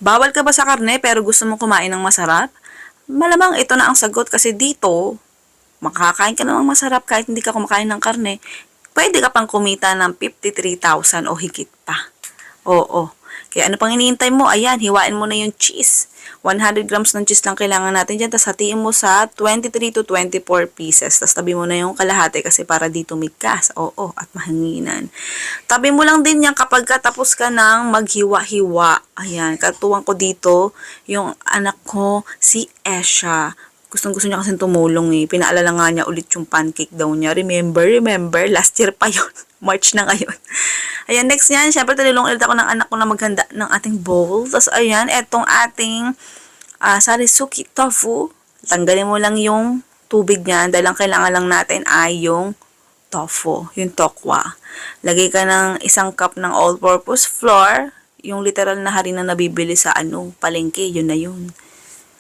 Bawal ka ba sa karne pero gusto mong kumain ng masarap? Malamang ito na ang sagot kasi dito, makakain ka namang masarap kahit hindi ka kumakain ng karne. Pwede ka pang kumita ng 53,000 o higit pa. Oo. Kaya ano pang iniintay mo? Ayan, hiwain mo na yung cheese. 100 grams ng cheese lang kailangan natin dyan. Tapos hatiin mo sa 23 to 24 pieces. Tapos tabi mo na yung kalahati kasi para dito tumigkas. Oo, at mahanginan. Tabi mo lang din yan kapag katapos ka ng maghiwa-hiwa. Ayan, katuwang ko dito yung anak ko, si Esha. Gustong-gusto niya kasi tumulong eh. Pinaalala nga niya ulit yung pancake daw niya. Remember, last year pa yun. March na ngayon. Ayan, next yan. Siyempre, talilong ulit ako ng anak ko na maghanda ng ating bowl. Tapos, ayan, etong ating sarisuki tofu. Tanggalin mo lang yung tubig niya. Dahil ang kailangan lang natin ay yung tofu, yung tokwa. Lagay ka ng 1 cup ng all-purpose flour. Yung literal na harina na nabibili sa palengke. Yun na yun.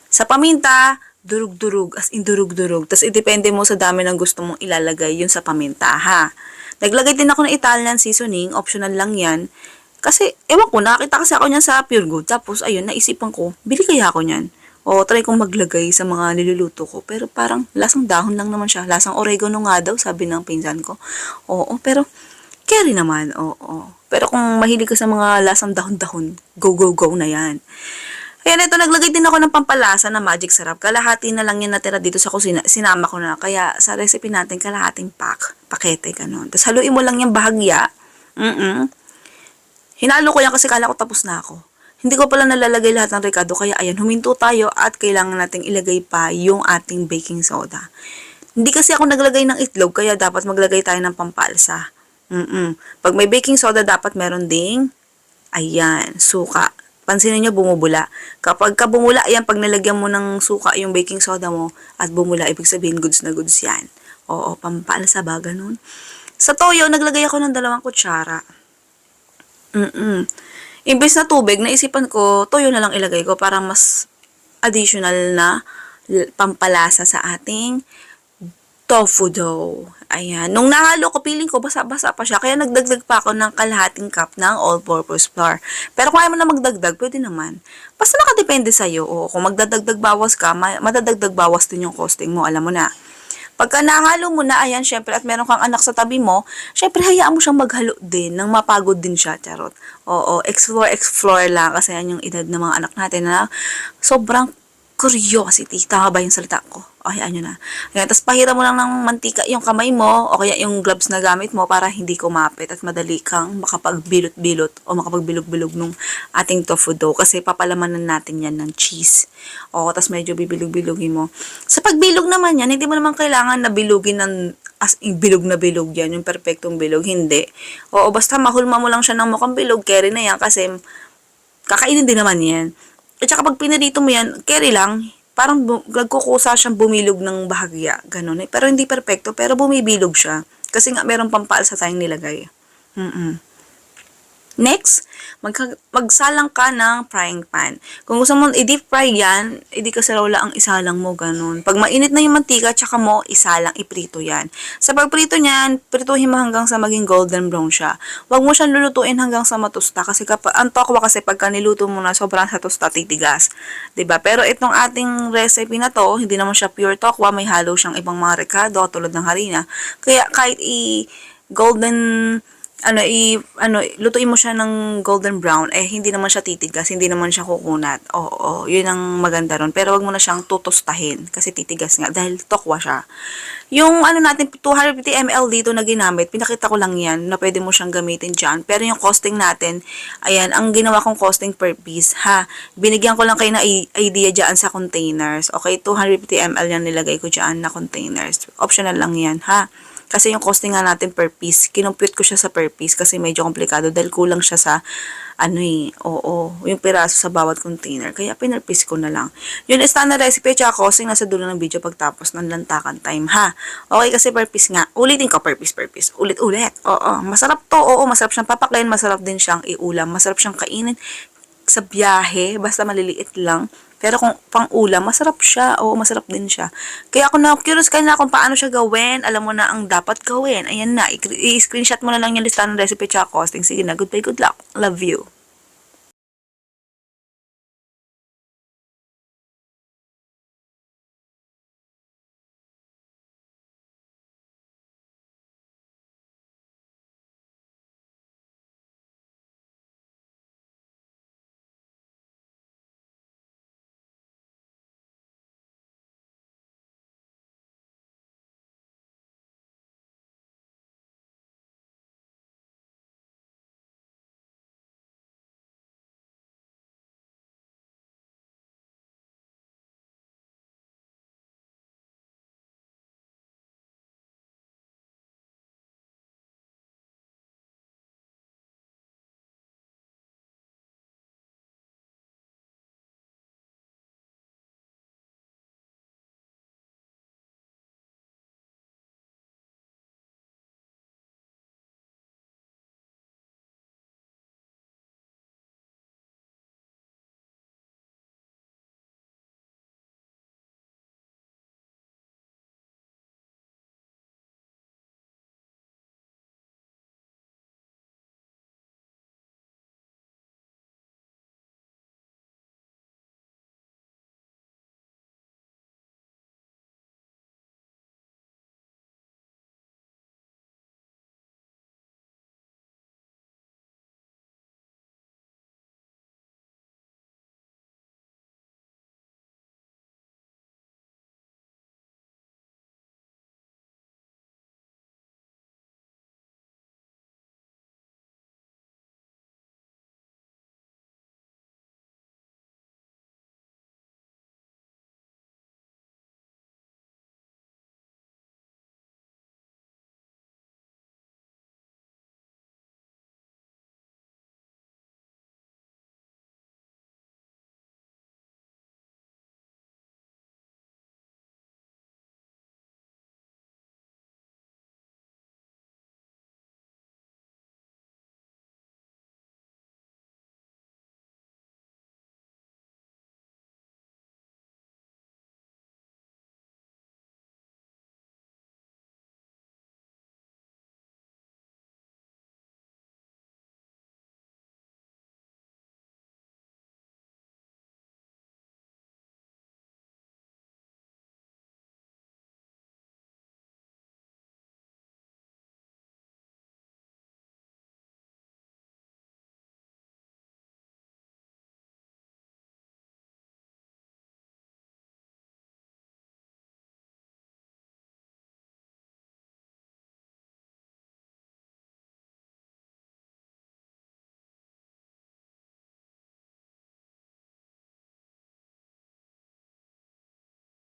Sa paminta, durug-durug, as in durug-durug. Tapos, idepende mo sa dami ng gusto mong ilalagay yun sa paminta, ha? Naglagay din ako ng Italian seasoning, optional lang yan. Kasi, ewan ko, nakakita kasi ako niyan sa Pure Gold. Tapos, ayun, naisipan ko, bili kaya ako niyan. O, try kong maglagay sa mga niluluto ko. Pero parang, lasang dahon lang naman siya. Lasang oregano nga daw, sabi ng pinsan ko. Oo, pero, carry naman, oo. Pero kung mahilig ka sa mga lasang dahon-dahon, go, go, go na yan. Kaya ito, naglagay din ako ng pampalasa na magic sarap. Kalahati na lang yan natira dito sa kusina. Sinama ko na. Kaya sa recipe natin, kalahating pakete, ganun. Tapos haluin mo lang yung bahagya. Hinalo ko yan kasi kala ko tapos na ako. Hindi ko pala nalalagay lahat ng rekado. Kaya ayan, huminto tayo at kailangan nating ilagay pa yung ating baking soda. Hindi kasi ako naglagay ng itlog, kaya dapat maglagay tayo ng pampalsa. Pag may baking soda, dapat meron ding, ayan, suka. Pansinin nyo, bumubula. Kapag ka bumula, ayan, pag nalagyan mo ng suka yung baking soda mo at bumula, ibig sabihin goods na goods yan. Oo, pampalsa ba, ganun. Sa toyo, naglagay ako ng 2 kutsara. Imbes na tubig, naisipan ko, toyo na lang ilagay ko para mas additional na pampalasa sa ating tofu dough. Ayan. Nung nahalo ko, feeling ko, basa-basa pa siya. Kaya nagdagdag pa ako ng kalahating cup ng all-purpose flour. Pero kung ayaw mo na magdagdag, pwede naman. Basta nakadepende sa'yo. O, kung magdadagdag bawas ka, madadagdag bawas din yung costing mo. Alam mo na. Pagka nahalo mo na, ayan, syempre, at meron kang anak sa tabi mo, syempre, hayaan mo siyang maghalo din, nang mapagod din siya, charot. Oo, explore lang, kasi yan yung edad ng mga anak natin na sobrang curiosity. Tama ba yung salita ko? Okay, ano na. Ayan, tapos pahira mo lang ng mantika yung kamay mo o kaya yung gloves na gamit mo para hindi kumapit at madali kang makapagbilot-bilot o makapagbilog-bilog nung ating tofu dough kasi papalamanan natin yan ng cheese. O, tapos medyo bibilog-bilogin mo. Sa pagbilog naman yan, hindi mo naman kailangan na bilugin ng as in bilog na bilog yan, yung perfectong bilog. Hindi. Oo, basta mahulma mo lang siya ng mukhang bilog, carry na yan kasi kakainin din naman yan. At saka pag pinarito mo yan, carry lang, parang nagkukusa siyang bumilog ng bahagya. Ganun eh. Pero hindi perfecto, pero bumibilog siya. Kasi nga meron pampaalsa tayong nilagay. Next, magsalang ka ng frying pan. Kung gusto mo i-deep fry yan, edi kaserola ang isalang mo, ganun. Pag mainit na yung mantika, tsaka mo isalang iprito yan. Sa pagprito niyan, prituhin mo hanggang sa maging golden brown siya. Huwag mo siyang lulutuin hanggang sa matusta kasi ang tokwa kasi pagka niluto mo na sobrang sa tusta titigas. 'Di ba? Pero itong ating recipe na to, hindi naman siya pure tokwa, may halo siyang ibang mga rekado tulad ng harina. Kaya kahit golden lutuin mo siya ng golden brown, hindi naman siya titigas, hindi naman siya kukunat. Oo, yun ang maganda ron. Pero wag mo na siyang tutustahin, kasi titigas nga, dahil tokwa siya. Yung natin, 250 ml dito na ginamit, pinakita ko lang yan, na pwede mo siyang gamitin dyan. Pero yung costing natin, ayan, ang ginawa kong costing per piece, ha. Binigyan ko lang kayo na idea dyan sa containers. Okay, 250 ml yan nilagay ko dyan na containers. Optional lang yan, ha. Kasi yung costing nga natin per piece, kinumpute ko siya sa per piece kasi medyo komplikado dahil kulang siya sa yung piraso sa bawat container. Kaya pinerpiece ko na lang. Yun standard recipe at costing nasa dulo ng video pagtapos ng lantakan time, ha. Okay, kasi per piece nga. Ulitin ko per piece. Ulit-ulit. Oo, masarap to. Oo, masarap siyang papaklain, masarap din siyang iulam, masarap siyang kainin sa biyahe, basta maliliit lang. Pero kung pang ulam, masarap siya. Oo, masarap din siya. Kaya ako na-curious ka na kung paano siya gawin. Alam mo na ang dapat gawin. Ayan na, i-screenshot mo na lang yung listahan ng recipe at costing. Sige na, goodbye, good luck. Love you.